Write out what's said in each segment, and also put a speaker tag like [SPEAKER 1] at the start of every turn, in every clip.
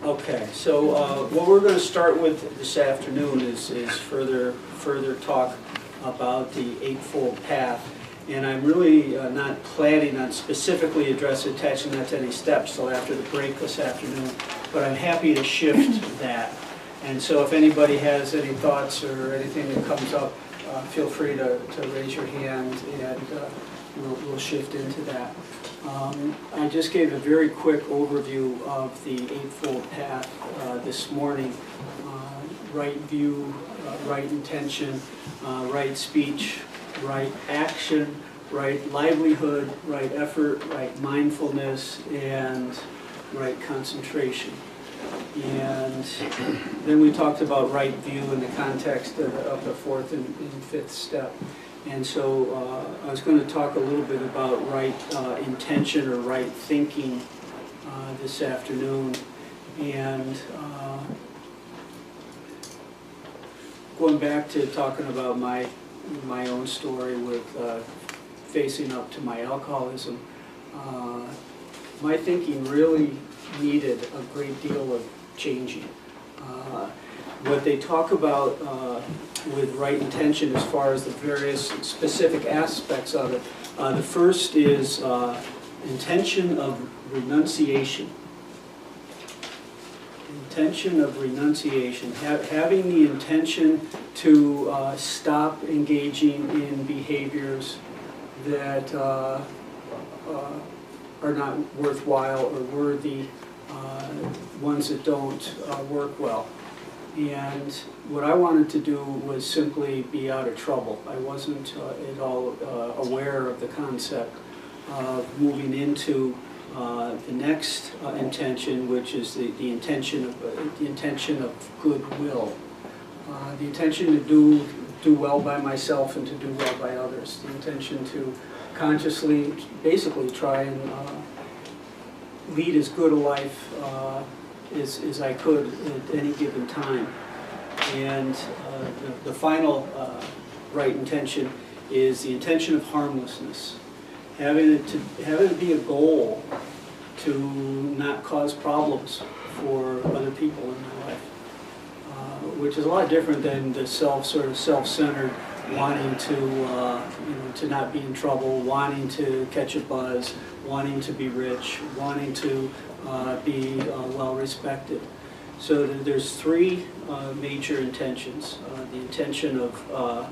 [SPEAKER 1] Okay, so what we're going to start with this afternoon is further talk about the Eightfold Path. And I'm really not planning on specifically attaching that to any steps till after the break this afternoon, but I'm happy to shift that. And so if anybody has any thoughts or anything that comes up, feel free to raise your hand, and we'll shift into that. I just gave a very quick overview of the Eightfold Path this morning. Right view, right intention, right speech, right action, right livelihood, right effort, right mindfulness, and right concentration. And then we talked about right view in the context of the fourth and fifth step. And so I was going to talk a little bit about right intention or right thinking this afternoon. And going back to talking about my own story with facing up to my alcoholism, my thinking really needed a great deal of changing. What they talk about with right intention as far as the various specific aspects of it, the first is intention of renunciation. Intention of renunciation, having the intention to stop engaging in behaviors that are not worthwhile or worthy, ones that don't work well. And what I wanted to do was simply be out of trouble. I wasn't at all aware of the concept of moving into the next intention, which is the intention of goodwill, the intention to do well by myself and to do well by others, the intention to consciously, basically, try and lead as good a life as I could at any given time. And the final right intention is the intention of harmlessness. Having it be a goal to not cause problems for other people in my life, which is a lot different than the self-centered, wanting to not be in trouble, wanting to catch a buzz, wanting to be rich, wanting to be well respected. So there's three major intentions. The intention of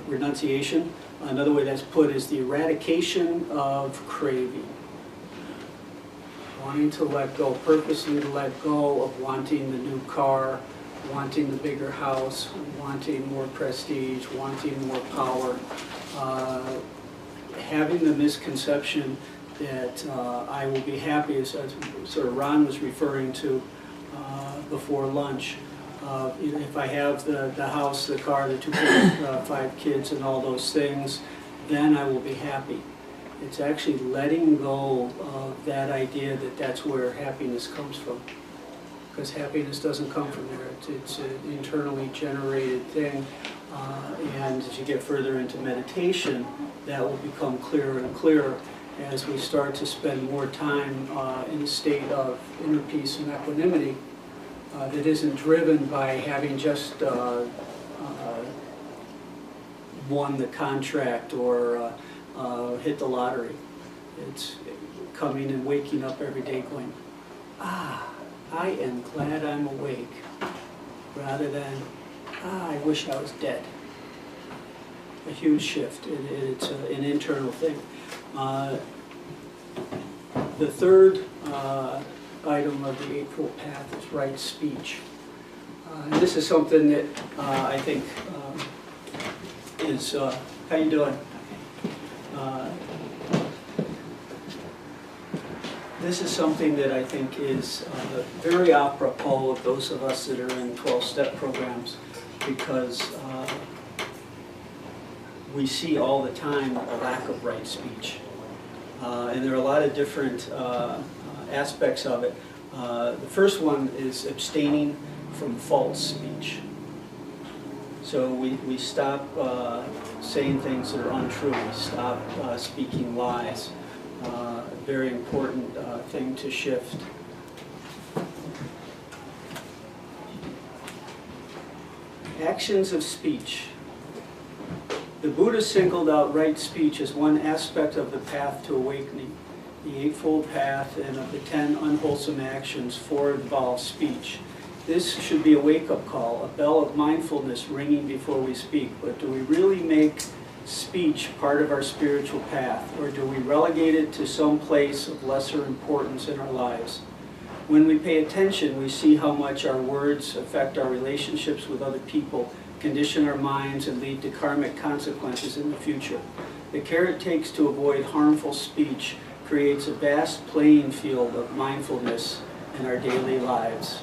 [SPEAKER 1] renunciation. Another way that's put is the eradication of craving. Wanting to let go, purposely to let go of wanting the new car, wanting the bigger house, wanting more prestige, wanting more power, having the misconception that I will be happy, as sort of Ron was referring to before lunch. If I have the house, the car, the 5 kids, and all those things, then I will be happy. It's actually letting go of that idea that that's where happiness comes from. Because happiness doesn't come from there. It's an internally generated thing. And as you get further into meditation, that will become clearer and clearer as we start to spend more time in a state of inner peace and equanimity that isn't driven by having just won the contract or hit the lottery. It's coming and waking up every day going, I am glad I'm awake, rather than, I wish I was dead. A huge shift. It's an internal thing. The third item of the Eightfold Path is right speech. And this is something that I think is, how you doing? This is something that I think is very apropos of those of us that are in 12-step programs, because we see all the time a lack of right speech. And there are a lot of different aspects of it. The first one is abstaining from false speech. So we stop saying things that are untrue. We stop speaking lies. A very important thing to shift. Actions of speech. The Buddha singled out right speech as one aspect of the path to awakening. The Eightfold Path, and of the 10 unwholesome actions, 4 involve speech. This should be a wake-up call, a bell of mindfulness ringing before we speak. But do we really make speech part of our spiritual path, or do we relegate it to some place of lesser importance in our lives? When we pay attention, we see how much our words affect our relationships with other people, condition our minds, and lead to karmic consequences in the future. The care it takes to avoid harmful speech creates a vast playing field of mindfulness in our daily lives.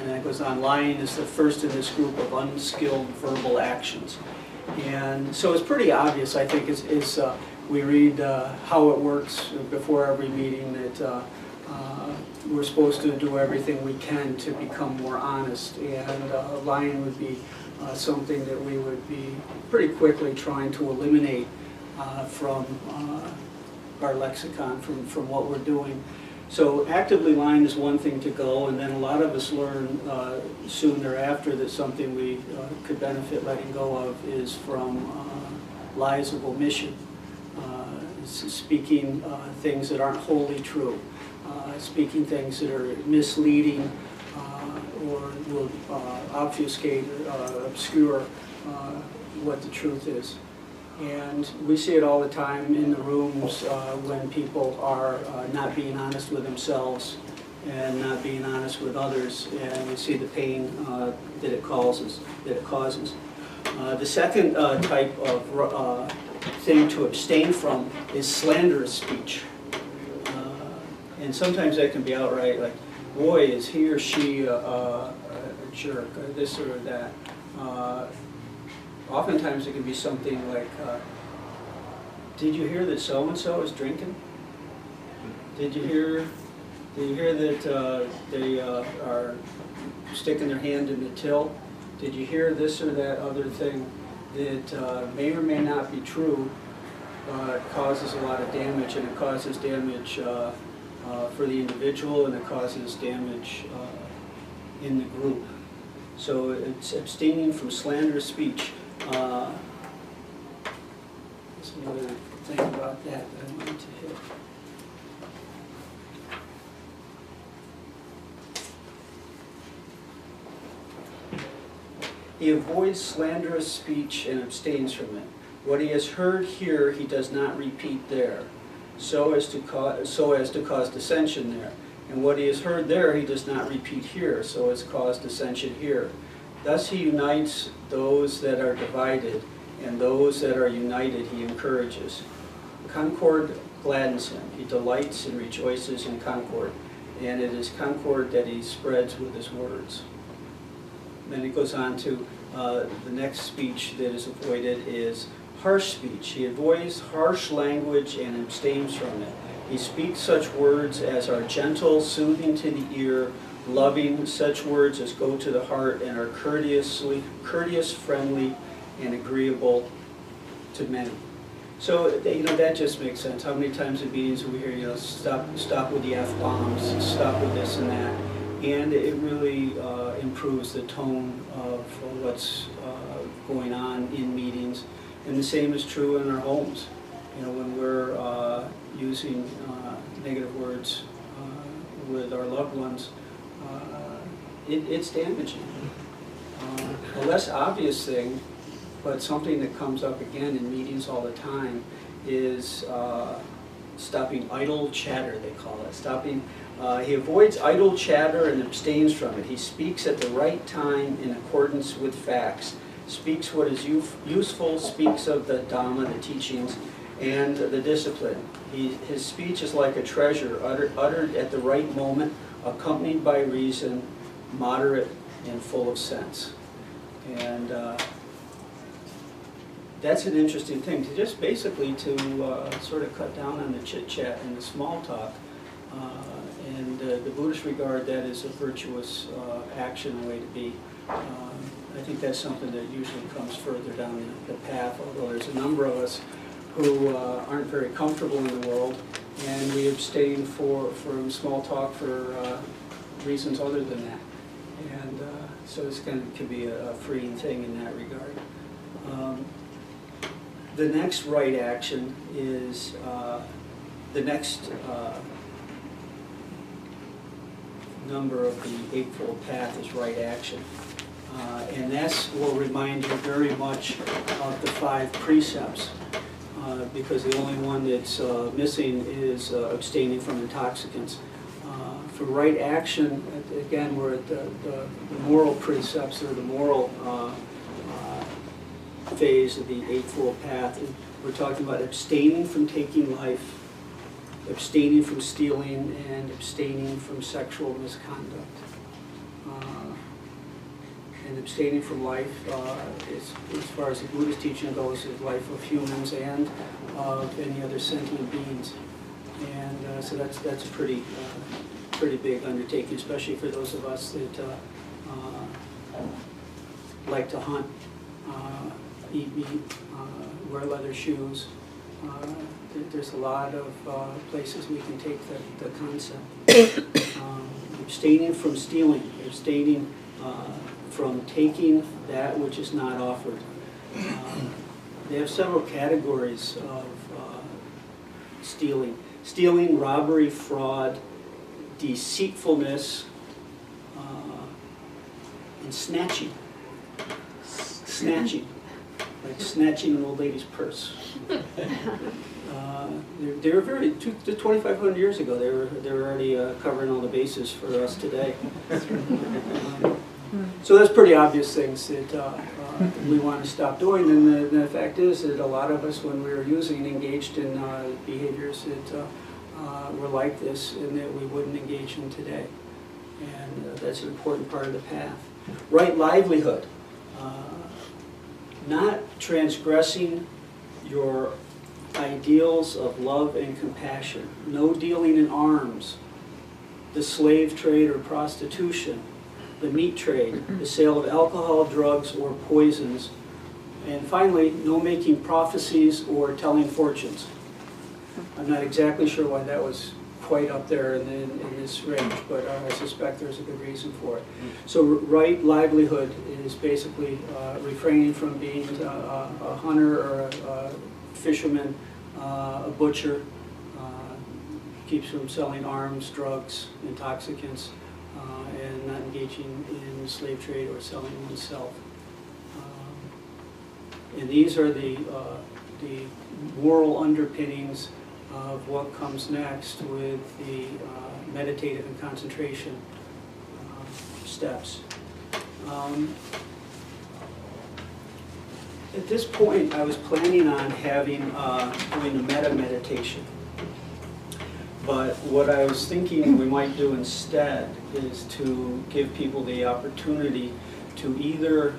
[SPEAKER 1] And that goes on, lying is the first in this group of unskilled verbal actions. And so it's pretty obvious, I think, we read how it works before every meeting, that we're supposed to do everything we can to become more honest, and lying would be something that we would be pretty quickly trying to eliminate from our lexicon, from what we're doing. So actively lying is one thing to go, and then a lot of us learn soon thereafter that something we could benefit letting go of is from lies of omission, speaking things that aren't wholly true, speaking things that are misleading or will obfuscate or obscure what the truth is. And we see it all the time in the rooms when people are not being honest with themselves and not being honest with others, and we see the pain that it causes. The second type of thing to abstain from is slanderous speech. And sometimes that can be outright like, boy, is he or she a jerk, or this or that. Oftentimes it can be something like, did you hear that so-and-so is drinking? Did you hear that they are sticking their hand in the till? Did you hear this or that other thing that may or may not be true, but causes a lot of damage, and it causes damage for the individual, and it causes damage in the group. So it's abstaining from slanderous speech. There's another thing about that I wanted to hit. He avoids slanderous speech and abstains from it. What he has heard here, he does not repeat there, so as to cause dissension there. And what he has heard there, he does not repeat here, so as to cause dissension here. Thus he unites those that are divided, and those that are united he encourages. Concord gladdens him. He delights and rejoices in concord, and it is concord that he spreads with his words. Then it goes on to the next speech that is avoided is harsh speech. He avoids harsh language and abstains from it. He speaks such words as are gentle, soothing to the ear, loving, such words as go to the heart and are courteous, friendly, and agreeable to many. So that just makes sense. How many times in meetings we hear, stop with the F-bombs, stop with this and that, and it really improves the tone of what's going on in meetings. And the same is true in our homes. When we're using negative words with our loved ones, it's damaging. A less obvious thing, but something that comes up again in meetings all the time, is stopping idle chatter, they call it. He avoids idle chatter and abstains from it. He speaks at the right time in accordance with facts, speaks what is useful, speaks of the Dhamma, the teachings, and the discipline. His speech is like a treasure, uttered at the right moment, accompanied by reason, moderate and full of sense. And that's an interesting thing, to just basically to sort of cut down on the chit-chat and the small talk. And the Buddhists regard that as a virtuous action, a way to be. I think that's something that usually comes further down the path, although there's a number of us who aren't very comfortable in the world, and we abstain from small talk for reasons other than that. And So it's can be a freeing thing in that regard. The next right action is the next number of the eightfold path is right action. And that will remind you very much of the 5 precepts, because the only one that's missing is abstaining from intoxicants. For right action, again, we're at the moral precepts, or the moral phase of the eightfold path. And we're talking about abstaining from taking life, abstaining from stealing, and abstaining from sexual misconduct. And abstaining from life, as far as the Buddhist teaching goes, is life of humans and of any other sentient beings. And so that's a pretty big undertaking, especially for those of us that like to hunt, eat meat, wear leather shoes. There's a lot of places we can take the concept. Abstaining from stealing, abstaining from taking that which is not offered. They have several categories of stealing. Stealing, robbery, fraud, deceitfulness, and snatching. Snatching, like snatching an old lady's purse. They were very, 2,500 years ago, they were already covering all the bases for us today. So that's pretty obvious things that we want to stop doing, and the fact is that a lot of us, when we were engaged in behaviors that were like this, and that we wouldn't engage in today. And that's an important part of the path. Right livelihood. Not transgressing your ideals of love and compassion. No dealing in arms, the slave trade or prostitution, the meat trade, the sale of alcohol, drugs, or poisons. And finally, no making prophecies or telling fortunes. I'm not exactly sure why that was quite up there in this range, but I suspect there's a good reason for it. So right livelihood is basically refraining from being a hunter or a fisherman, a butcher, keeps from selling arms, drugs, intoxicants, and not engaging in slave trade or selling oneself. And these are the moral underpinnings of what comes next with the meditative and concentration steps. At this point, I was planning on doing a metta meditation. But what I was thinking we might do instead is to give people the opportunity to either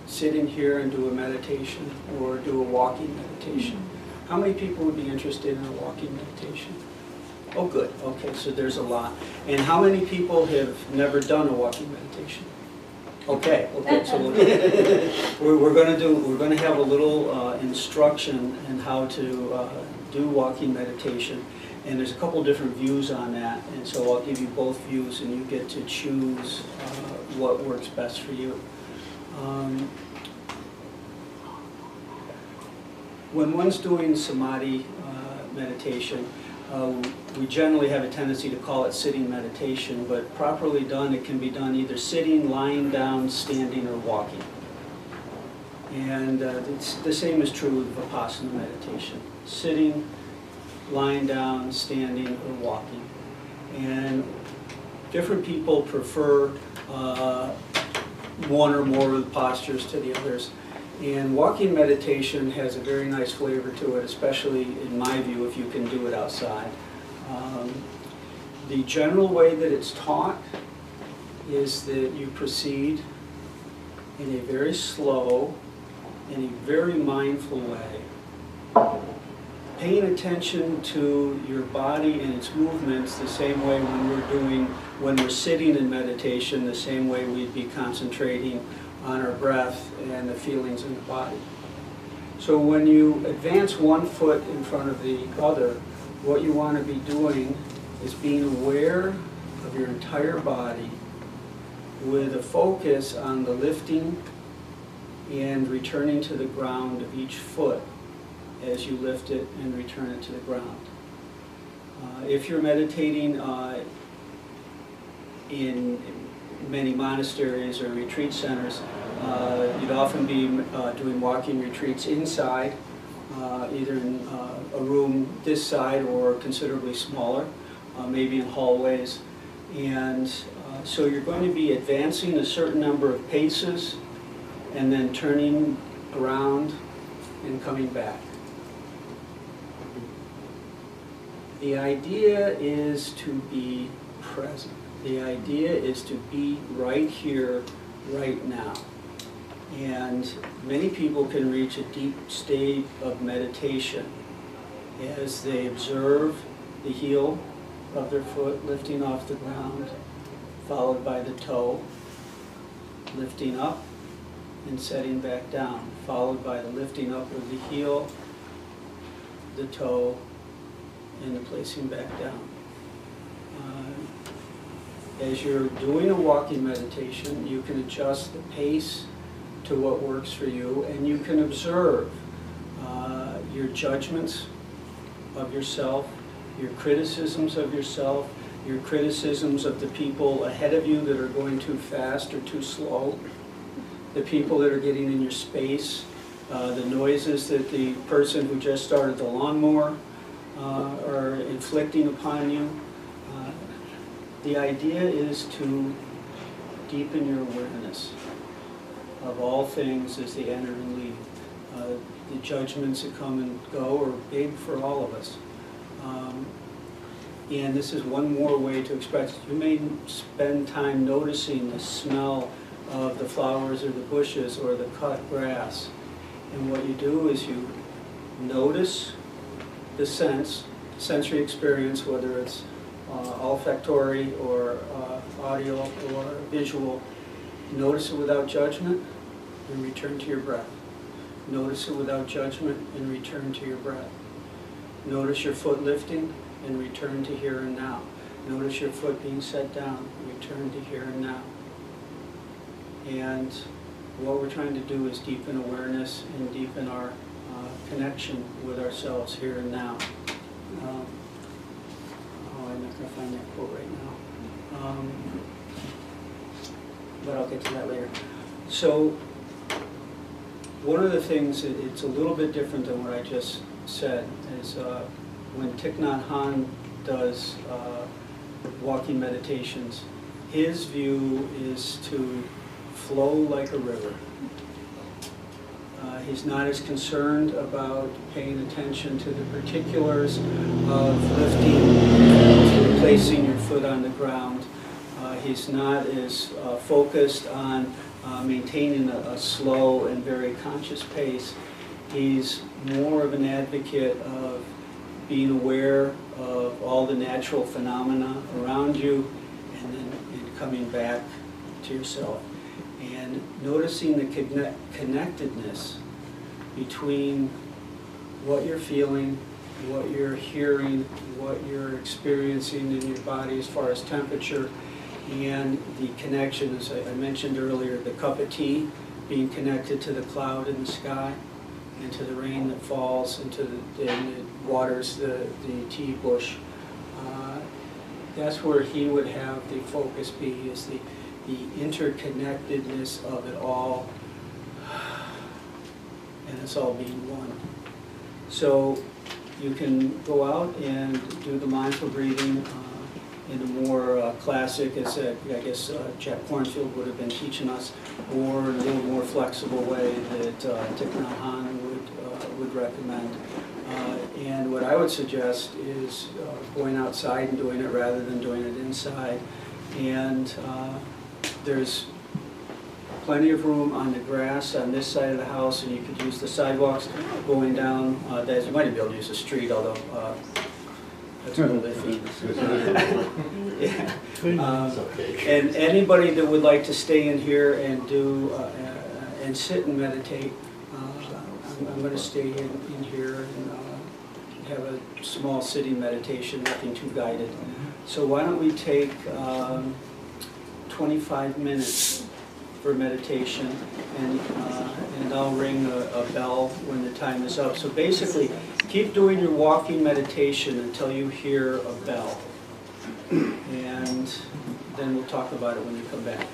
[SPEAKER 1] sit in here and do a meditation or do a walking meditation. How many people would be interested in a walking meditation? Oh, good. Okay, so there's a lot. And how many people have never done a walking meditation? Okay. So we're going to have a little instruction in how to do walking meditation, and there's a couple different views on that. And so I'll give you both views, and you get to choose what works best for you. When one's doing samadhi meditation, we generally have a tendency to call it sitting meditation, but properly done, it can be done either sitting, lying down, standing, or walking. And the same is true with Vipassana meditation. Sitting, lying down, standing, or walking. And different people prefer one or more of the postures to the others. And walking meditation has a very nice flavor to it, especially in my view, if you can do it outside. The general way that it's taught is that you proceed in a very slow, in a very mindful way, paying attention to your body and its movements the same way when we're sitting in meditation, the same way we'd be concentrating on our breath and the feelings in the body. So when you advance one foot in front of the other, what you want to be doing is being aware of your entire body with a focus on the lifting and returning to the ground of each foot as you lift it and return it to the ground. If you're meditating in many monasteries or retreat centers, you'd often be doing walking retreats inside, either in a room this side or considerably smaller, maybe in hallways. And so you're going to be advancing a certain number of paces and then turning around and coming back. The idea is to be present. The idea is to be right here, right now. And many people can reach a deep state of meditation as they observe the heel of their foot lifting off the ground, followed by the toe lifting up and setting back down, followed by the lifting up of the heel, the toe, and the placing back down. As you're doing a walking meditation, you can adjust the pace to what works for you, and you can observe your judgments of yourself, your criticisms of yourself, your criticisms of the people ahead of you that are going too fast or too slow, the people that are getting in your space, the noises that the person who just started the lawnmower are inflicting upon you. The idea is to deepen your awareness of all things as they enter and leave. The judgments that come and go are big for all of us. And this is one more way to express it. You may spend time noticing the smell of the flowers or the bushes or the cut grass. And what you do is you notice the sensory experience, whether it's olfactory or audio or visual. Notice it without judgment and return to your breath. Notice it without judgment and return to your breath. Notice your foot lifting and return to here and now. Notice your foot being set down, return to here and now. And what we're trying to do is deepen awareness and deepen our connection with ourselves here and now. I'm not going to find that quote right now. But I'll get to that later. So one of the things, it's a little bit different than what I just said, is when Thich Nhat Hanh does walking meditations, his view is to flow like a river. He's not as concerned about paying attention to the particulars of lifting, placing your foot on the ground. He's not as focused on maintaining a slow and very conscious pace. He's more of an advocate of being aware of all the natural phenomena around you and then coming back to yourself. And noticing the connectedness between what you're feeling, what you're hearing, what you're experiencing in your body as far as temperature, and the connection, as I mentioned earlier, the cup of tea being connected to the cloud in the sky, and to the rain that falls, and to the waters the tea bush. That's where he would have the focus be, is the interconnectedness of it all, and it's all being one. So you can go out and do the mindful breathing in a more classic, as I guess Jack Kornfield would have been teaching us, or in a little more flexible way that Thich Nhat Hanh would recommend. And what I would suggest is going outside and doing it rather than doing it inside. And there's plenty of room on the grass on this side of the house, and you could use the sidewalks going down. You might be able to use the street, although that's a little iffy. Yeah. And anybody that would like to stay in here and do and sit and meditate, I'm going to stay in here and have a small sitting meditation, nothing too guided. So why don't we take 25 minutes for meditation, and I'll ring a bell when the time is up. So basically, keep doing your walking meditation until you hear a bell, and then we'll talk about it when you come back.